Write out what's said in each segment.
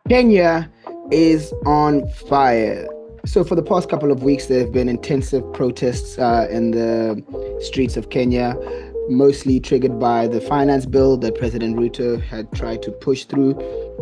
Kenya is on fire. So, for the past couple of weeks, there have been intensive protests in the streets of Kenya, mostly triggered by the finance bill that President Ruto had tried to push through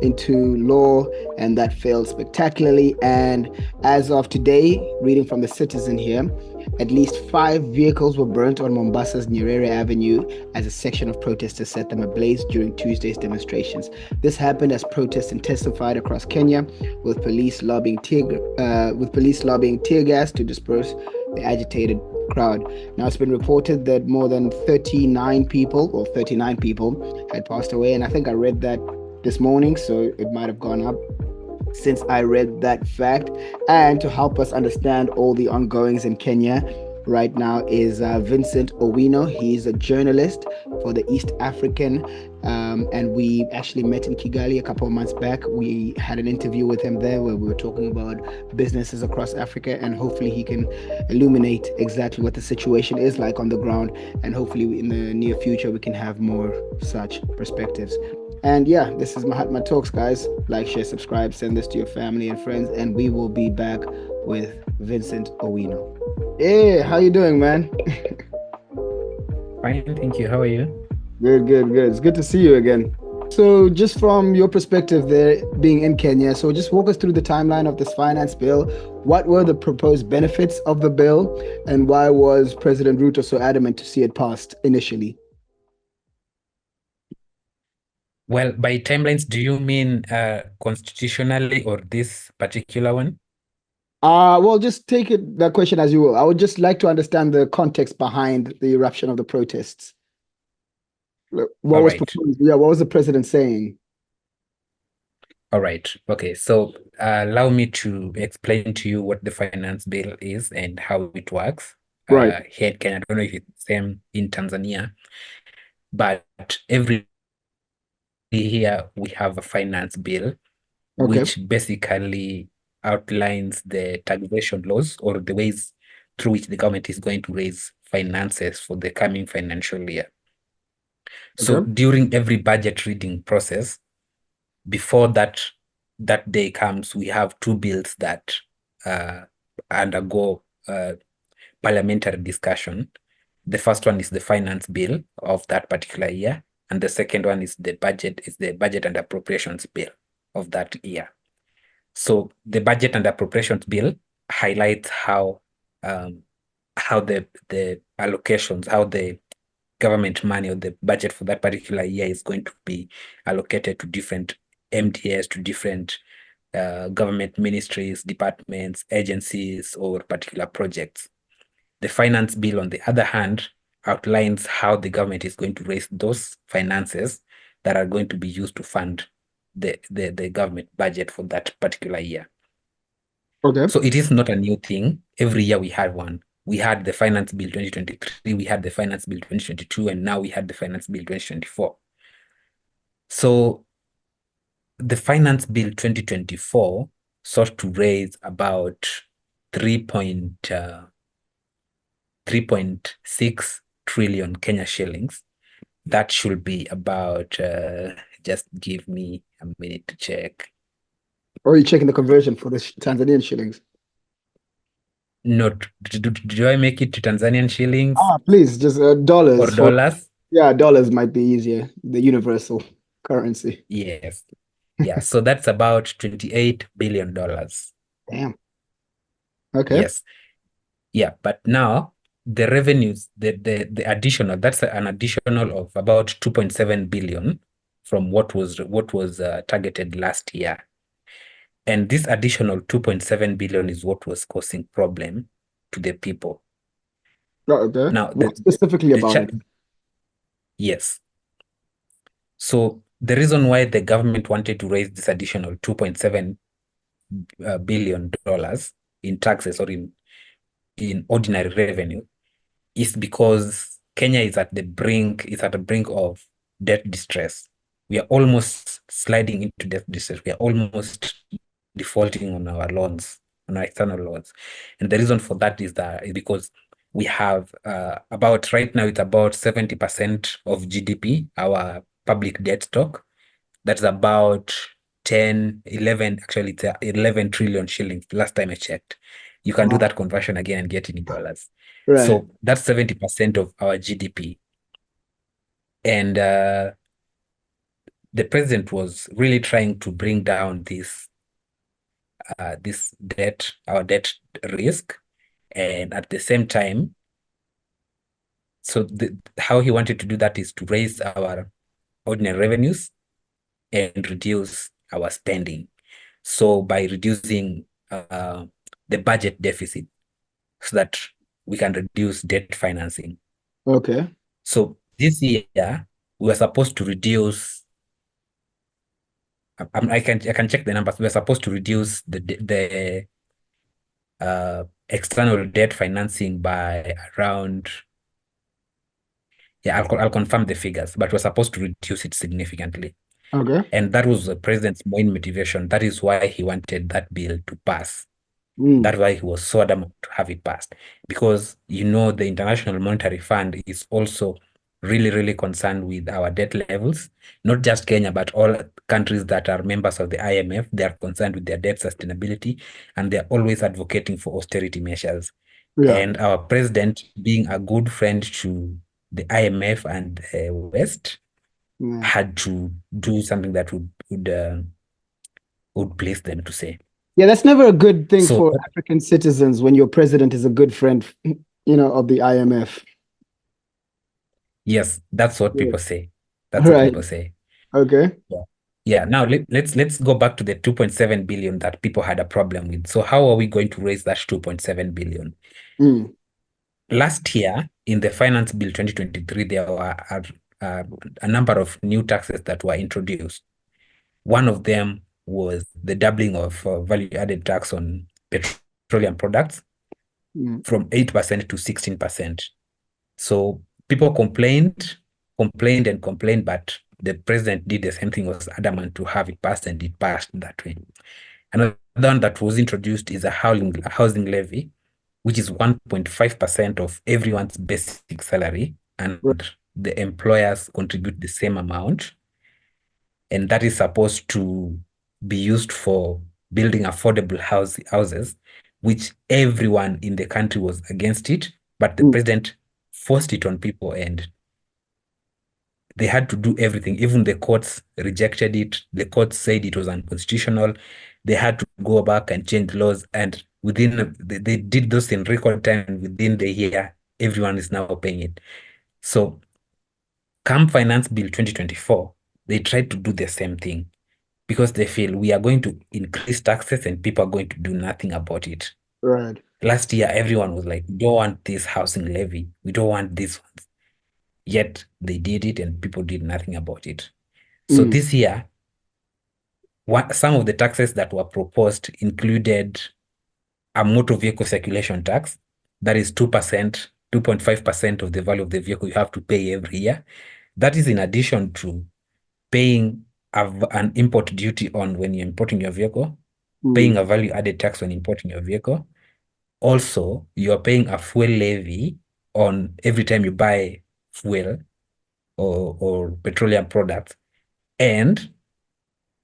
into law, and that failed spectacularly. And as of today, reading from the Citizen here, at least 5 vehicles were burnt on Mombasa's Nyerere Avenue as a section of protesters set them ablaze during Tuesday's demonstrations. This happened as protests intensified across Kenya, with police lobbying tear gas to disperse the agitated crowd. Now, it's been reported that more than 39 people had passed away, and I think I read that this morning, so it might have gone up since I read that fact. And to help us understand all the ongoings in Kenya right now is Vincent Owino. He's a journalist for the East African, and we actually met in Kigali a couple of months back. We had an interview with him there where we were talking about businesses across Africa, and hopefully he can illuminate exactly what the situation is like on the ground, and hopefully in the near future we can have more such perspectives. And yeah, this is Mahatma Talks, guys. Like, share, subscribe, send this to your family and friends, and we will be back with Vincent Owino. Hey, how you doing, man? Fine, thank you. How are you? Good, good, good. It's good to see you again. So, just from your perspective there, being in Kenya, so just walk us through the timeline of this finance bill. What were the proposed benefits of the bill, and why was President Ruto so adamant to see it passed initially? Well, by timelines, do you mean constitutionally or this particular one? Well, just take that question as you will. I would just like to understand the context behind the eruption of the protests. What All was right. proposed? Yeah, what was the president saying? All right. Okay. So allow me to explain to you what the finance bill is and how it works. Right. Here in Kenya, I don't know if it's the same in Tanzania, but every year we have a finance bill, Okay. which basically outlines the taxation laws or the ways through which the government is going to raise finances for the coming financial year. So Okay. during every budget reading process, before that day comes, we have two bills that undergo parliamentary discussion. The first one is the finance bill of that particular year, and the second one is the budget and appropriations bill of that year. So the budget and appropriations bill highlights how the allocations, how the government money or the budget for that particular year is going to be allocated to different MDS, to different government ministries, departments, agencies, or particular projects. The finance bill, on the other hand, outlines how the government is going to raise those finances that are going to be used to fund the government budget for that particular year. Okay. So it is not a new thing. Every year we had one. We had the Finance Bill 2023, we had the Finance Bill 2022, and now we had the Finance Bill 2024. So the Finance Bill 2024 sought to raise about 3.6 trillion Kenya shillings. That should be about, just give me a minute to check. Or are you checking the conversion for the Tanzanian shillings? No, do I make it to Tanzanian shillings Please, just dollars or for, dollars? yeah, dollars might be easier, the universal currency. Yes. Yeah, so that's about $28 billion. Damn. Okay. Yes. Yeah, but now the revenues, the additional, that's an additional of about 2.7 billion from what was targeted last year. And this additional 2.7 billion is what was causing problem to the people. Okay. Now, What specifically about it? yes. So the reason why the government wanted to raise this additional $2.7 billion in taxes or in ordinary revenue is because Kenya is at the brink of debt distress. We are almost sliding into debt distress. We are almost defaulting on our loans. on our external loans. And the reason for that is because we have about right now it's about 70% of GDP, our public debt stock. That's about 10, 11, actually it's 11 trillion shillings last time I checked. You can do Wow. that conversion again and get it in dollars. Right. So that's 70% of our GDP. And the president was really trying to bring down this debt, our debt risk, and at the same time, so how he wanted to do that is to raise our ordinary revenues and reduce our spending. So by reducing the budget deficit, so that we can reduce debt financing. Okay. So this year we were supposed to reduce. I can check the numbers. We were supposed to reduce the external debt financing by around, yeah, I'll confirm the figures, but we're supposed to reduce it significantly. Okay. And that was the president's main motivation. That is why he wanted that bill to pass. Mm. That's why he was so adamant to have it passed. Because, the International Monetary Fund is also really, really concerned with our debt levels. Not just Kenya, but all countries that are members of the IMF, they are concerned with their debt sustainability, and they're always advocating for austerity measures. Yeah. And our president, being a good friend to the IMF and West, Yeah. had to do something that would please them to say. Yeah, that's never a good thing So for African citizens when your president is a good friend, of the IMF. yes, that's what Yeah. people say. All That's what right. people say. Okay. Yeah. Yeah. Now let's go back to the 2.7 billion that people had a problem with. So how are we going to raise that 2.7 billion? Mm. Last year in the Finance Bill 2023, there were a number of new taxes that were introduced. One of them was the doubling of value-added tax on petroleum products Mm. from 8% to 16%. So people complained, but the president did the same thing, was adamant to have it passed, and it passed that way. Another one that was introduced is a housing levy, which is 1.5% of everyone's basic salary, Right. and the employers contribute the same amount. And that is supposed to be used for building affordable houses, which everyone in the country was against it, but the Mm. president forced it on people, and they had to do everything. Even the courts rejected it. The courts said it was unconstitutional. They had to go back and change laws, and they did those in record time. Within the year, everyone is now paying it. So come Finance Bill 2024, they tried to do the same thing, because they feel we are going to increase taxes and people are going to do nothing about it. Right. Last year, everyone was like, we don't want this housing levy. We don't want this. Yet they did it and people did nothing about it. So Mm. this year, some of the taxes that were proposed included a motor vehicle circulation tax. That is 2%, 2.5% of the value of the vehicle you have to pay every year. That is in addition to paying an import duty on when you're importing your vehicle, Mm. paying a value added tax on importing your vehicle. Also, you're paying a fuel levy on every time you buy fuel or petroleum products, and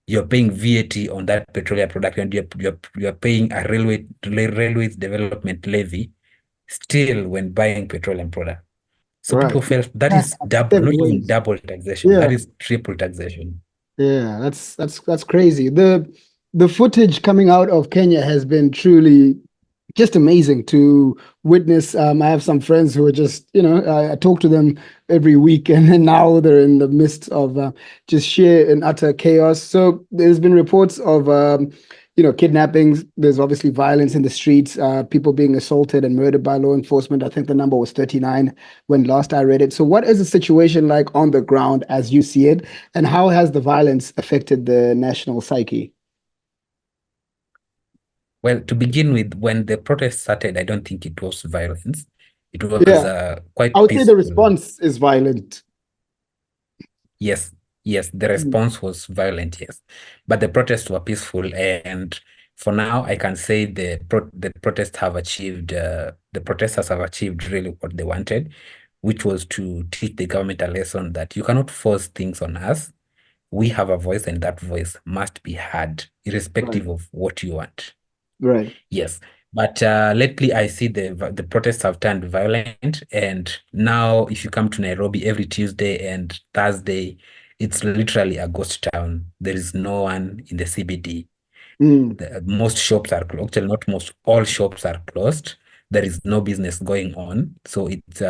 you're paying VAT on that petroleum product, and you're paying a railways development levy still when buying petroleum product. So Right. people felt that Yeah, is that's double, not seven even ways. double taxation, Yeah. that is triple taxation. Yeah, that's crazy. The footage coming out of Kenya has been truly just amazing to witness. I have some friends who are just, I talk to them every week, and then now they're in the midst of just sheer and utter chaos. So there's been reports of, kidnappings. There's obviously violence in the streets, people being assaulted and murdered by law enforcement. I think the number was 39 when last I read it. So what is the situation like on the ground as you see it, and how has the violence affected the national psyche? Well, to begin with, when the protest started, I don't think it was violence. It was Yeah, I quite would say the peaceful. response is violent. Yes, yes, the Mm. response was violent, yes. But the protests were peaceful, and For now, I can say the protests have achieved the protesters have achieved really what they wanted, which was to teach the government a lesson that you cannot force things on us. We have a voice, and that voice must be heard, Right. irrespective of what you want. Right. Yes. But lately, I see the protests have turned violent, and now if you come to Nairobi every Tuesday and Thursday, it's literally a ghost town. There is no one in the CBD. Mm. Most shops are closed. Actually, not most, all shops are closed. There is no business going on. So it's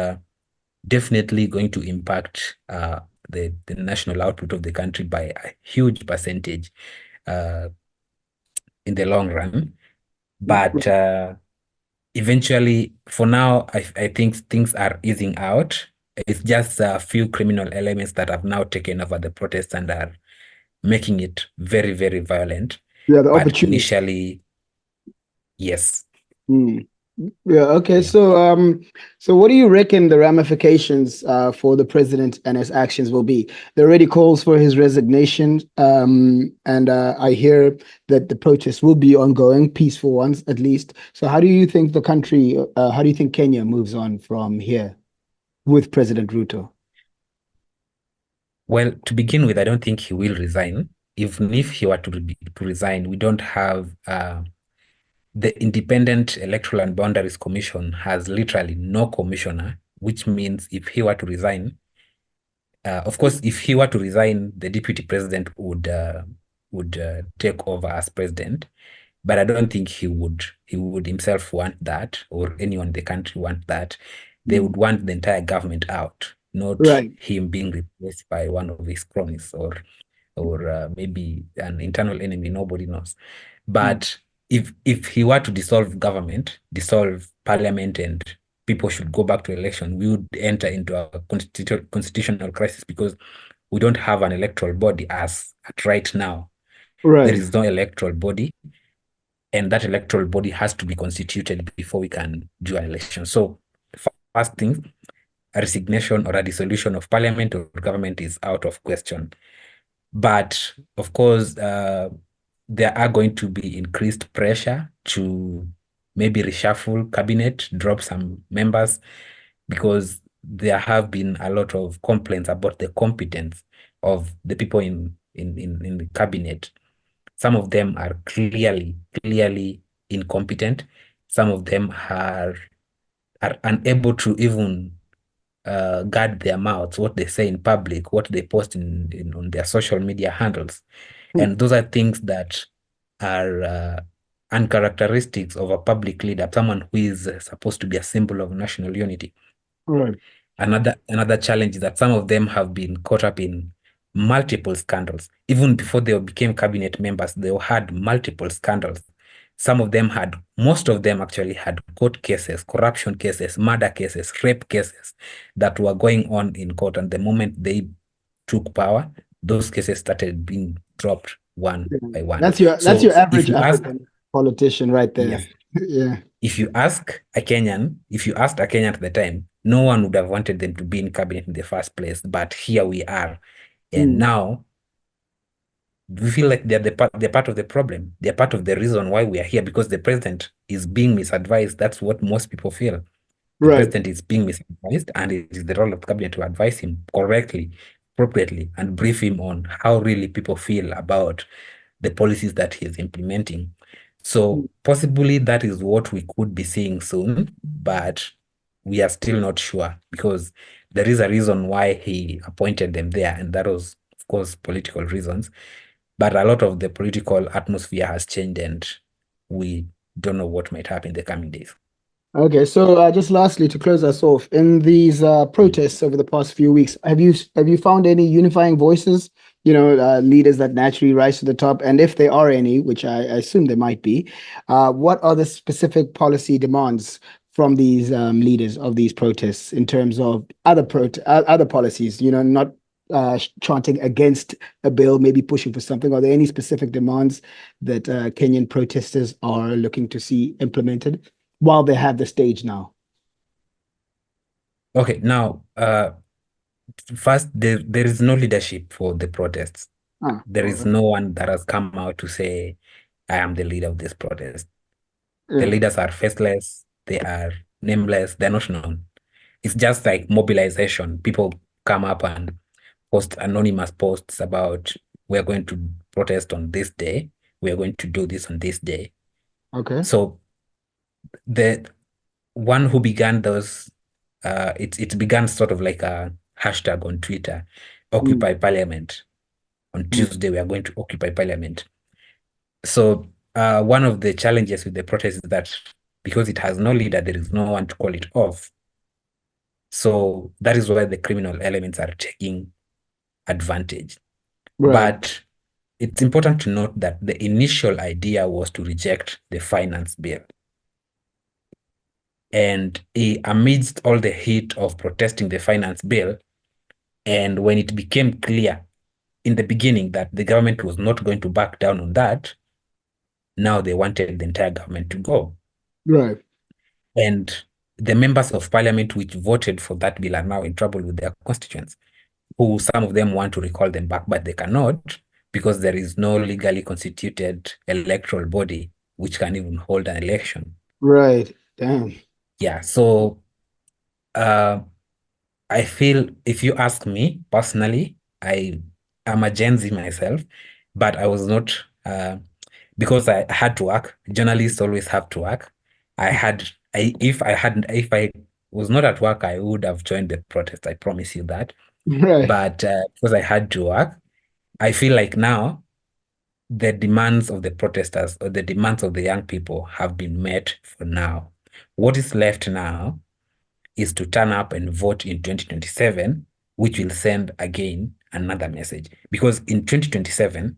definitely going to impact the national output of the country by a huge percentage uh, in the long run. But eventually, for now, I think things are easing out. It's just a few criminal elements that have now taken over the protests and are making it very, very violent. Yeah, the But opportunist. initially, yes. Mm. Yeah, okay. Yeah. So what do you reckon the ramifications for the president and his actions will be? There already calls for his resignation, and I hear that the protests will be ongoing, peaceful ones at least. So how do you think how do you think Kenya moves on from here with President Ruto? Well, to begin with, I don't think he will resign. Even if he were to resign, we don't have the Independent Electoral and Boundaries Commission has literally no commissioner, which means if he were to resign, of course, if he were to resign, the deputy president would take over as president. But I don't think he would himself want that, or anyone in the country want that. They Mm. would want the entire government out, not Right. him being replaced by one of his cronies or maybe an internal enemy, nobody knows. Mm. But if he were to dissolve government, dissolve parliament, and people should go back to election, we would enter into a constitutional crisis because we don't have an electoral body as at right now. There Right. is no electoral body, and that electoral body has to be constituted before we can do an election. So, first thing, a resignation or a dissolution of parliament or government is out of question. But of course, there are going to be increased pressure to maybe reshuffle cabinet, drop some members, because there have been a lot of complaints about the competence of the people in the cabinet. Some of them are clearly incompetent. Some of them are unable to even guard their mouths, what they say in public, what they post on their social media handles. Mm. And those are things that are uncharacteristics of a public leader, someone who is supposed to be a symbol of national unity. Right. Another challenge is that some of them have been caught up in multiple scandals. Even before they became cabinet members, they had multiple scandals. Most of them actually had court cases, corruption cases, murder cases, rape cases that were going on in court. And the moment they took power, those cases started being dropped one Yeah. by one. That's So your if average you ask, African politician right there. yes, Yeah. if you asked a Kenyan at the time, no one would have wanted them to be in cabinet in the first place. But here we are. And Mm. now we feel like they're part of the problem. They're part of the reason why we are here because the president is being misadvised. That's what most people feel. The Right. president is being misadvised, and it is the role of the cabinet to advise him correctly, appropriately, and brief him on how really people feel about the policies that he is implementing. Mm. So possibly that is what we could be seeing soon, but we are still not sure because there is a reason why he appointed them there, and that was, of course, political reasons. But a lot of the political atmosphere has changed, and we don't know what might happen in the coming days. Okay, so just lastly, to close us off, in these Mm. protests over the past few weeks, have you found any unifying voices? Leaders that naturally rise to the top, and if there are any, which I assume there might be, what are the specific policy demands from these leaders of these protests in terms of other policies? Not chanting against a bill, maybe pushing for something. Are there any specific demands that Kenyan protesters are looking to see implemented while they have the stage now? Okay, now, first, there is no leadership for the protests. Ah, There all is right. no one that has come out to say I am the leader of this protest. The Yeah. leaders are faceless, they are nameless, they're not known. It's just like mobilization. People come up and post anonymous posts about we're going to protest on this day, we're going to do this on this day. Okay. So the one who began those, it began sort of like a hashtag on Twitter, Mm, Occupy Parliament. On mm. Tuesday, we are going to occupy Parliament. So one of the challenges with the protest is that because it has no leader, there is no one to call it off. So that is why the criminal elements are taking advantage. Right. But it's important to note that the initial idea was to reject the finance bill. And amidst all the heat of protesting the finance bill, and when it became clear in the beginning that the government was not going to back down on that, now they wanted the entire government to go. Right. And the members of parliament which voted for that bill are now in trouble with their constituents, who some of them want to recall them back, but they cannot because there is no legally constituted electoral body which can even hold an election. Right. Damn. Yeah, so I feel if you ask me personally, I am a Gen Z myself, but I was not because I had to work. Journalists always have to work. If I was not at work, I would have joined the protest. I promise you that. Right. But because I had to work, I feel like now the demands of the protesters or the demands of the young people have been met for now. What is left now is to turn up and vote in 2027, which will send again another message. Because in 2027,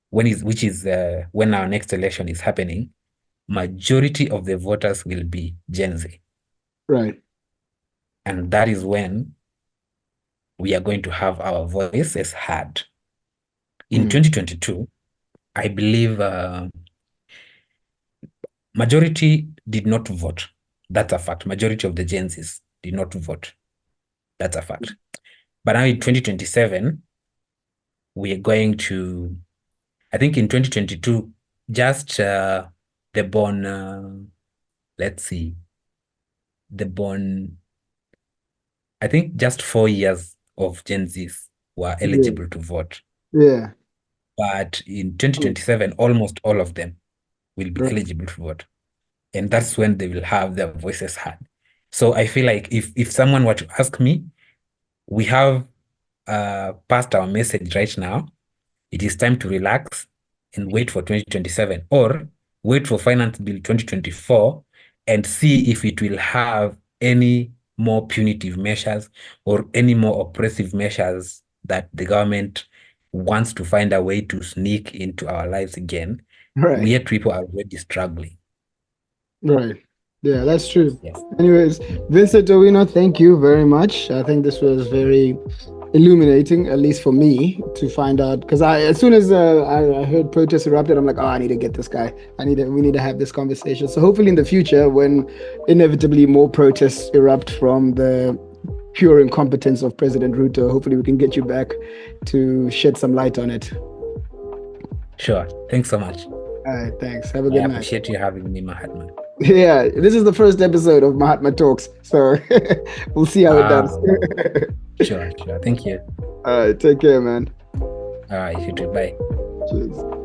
when our next election is happening, majority of the voters will be Gen Z. Right. And that is when we are going to have our voices heard. In Mm. 2022, I believe majority did not vote. That's a fact. Majority of the Gen Zs did not vote. That's a fact. But now in 2027, we are going to, I think in 2022, just the born, let's see, the born, I think just 4 years of Gen Zs were Yeah. eligible to vote. Yeah. But in Oh, 2027, almost all of them will be right. eligible to vote. And that's when they will have their voices heard. So I feel like if someone were to ask me, we have passed our message right now. It is time to relax and wait for 2027 or wait for Finance Bill 2024 and see if it will have any more punitive measures or any more oppressive measures that the government wants to find a way to sneak into our lives again. Right. Yet people are already struggling. Right. Yeah, that's true. Yes. Anyways, Vincent Owino, thank you very much. I think this was very illuminating, at least for me, to find out. Because as soon as I heard protests erupted, I'm like, oh, I need to get this guy. We need to have this conversation. So hopefully in the future, when inevitably more protests erupt from the pure incompetence of President Ruto, hopefully we can get you back to shed some light on it. Sure. Thanks so much. All right, thanks. Have a I good night. appreciate you having me, Mahatma. Yeah, this is the first episode of Mahatma Talks, so we'll see how it does. Sure. Thank you. All right, take care, man. All right, you too. Bye. Cheers.